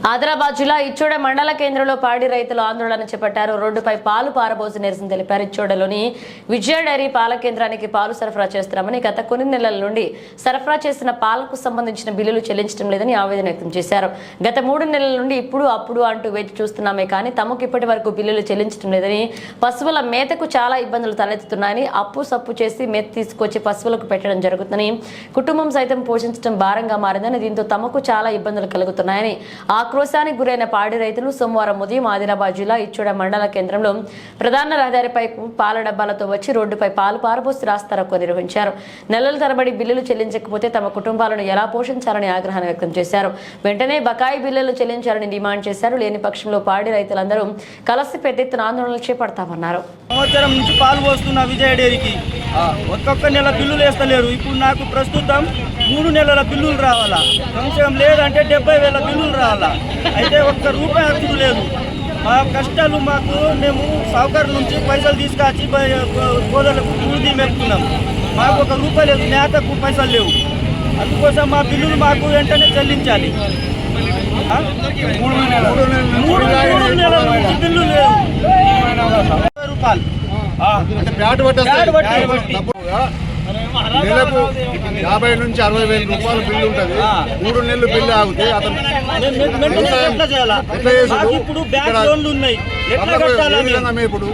ఆదిలాబాద్ జిల్లా ఇచ్చోడ మండల కేంద్రంలో పాడి రైతులు ఆందోళన చేపట్టారు. రోడ్డుపై పాలు పారబోసి నిరసన తెలిపారు. ఇచ్చోడలోని విజయ డైరీ పాల కేంద్రానికి పాలు సరఫరా చేస్తున్నామని, గత కొన్ని నెలల నుండి సరఫరా చేసిన పాలకు సంబంధించిన బిల్లులు చెల్లించడం లేదని ఆవేదన వ్యక్తం చేశారు. గత 3 నెలల నుండి ఇప్పుడు అప్పుడు అంటూ వేచి చూస్తున్నామే కానీ తమకు ఇప్పటి వరకు బిల్లులు చెల్లించడం లేదని, పశువుల మేతకు చాలా ఇబ్బందులు తలెత్తుతున్నాయని, అప్పు సప్పు చేసి మేత తీసుకొచ్చి పశువులకు పెట్టడం జరుగుతుందని, కుటుంబం సైతం పోషించడం భారంగా మారిందని, దీంతో తమకు చాలా ఇబ్బందులు కలుగుతున్నాయని ఆక్రోశానికి గురైన పాడి రైతులు సోమవారం ఉదయం ఆదిలాబాద్ జిల్లా ఇచ్చోడ మండల కేంద్రంలో ప్రధాన రహదారిపై పాల డబ్బాలతో వచ్చి రోడ్డుపై పాలు పారబోసి రాస్తారోకో నిర్వహించారు. నెలల తరబడి బిల్లులు చెల్లించకపోతే తమ కుటుంబాలను ఎలా పోషించాలని ఆగ్రహాన్ని వ్యక్తం చేశారు. వెంటనే బకాయి బిల్లులు చెల్లించాలని డిమాండ్ చేశారు. లేని పక్షంలో పాడి రైతులందరూ కలిసి పెద్ద ఎత్తున ఆందోళనలు చేపడతామన్నారు. సంవత్సరం నుంచి పాలు పోస్తున్న విజయ డైరీకి ఒక్కొక్క నెల బిల్లులు వేస్తలేరు. ఇప్పుడు నాకు ప్రస్తుతం 3 నెలల బిల్లులు రావాలా, సంవత్సరం లేదంటే 70,000 బిల్లులు రావాలా. అయితే ఒక్క రూపాయి అర్థం లేదు. మా కష్టాలు మేము సావుకారు నుంచి పైసలు తీసుకొచ్చి గోదలకు కూడి మెప్పుతున్నాం. మాకు ఒక రూపాయి లేదు, నేతకు పైసలు లేవు. అందుకోసం మా బిల్లులు మాకు వెంటనే చెల్లించాలి. 3 నెలల నుంచి బిల్లు లేవు. రూపాయలు నెలకు 50 నుంచి 60,000 రూపాయలు బిల్లు ఉంటుంది. 3 నెలలు బిల్లు ఆగితే అతను ఇప్పుడు బ్యాంక్ లోన్లు ఉన్నాయి. ఎట్లా కట్టాలి? ఇప్పుడు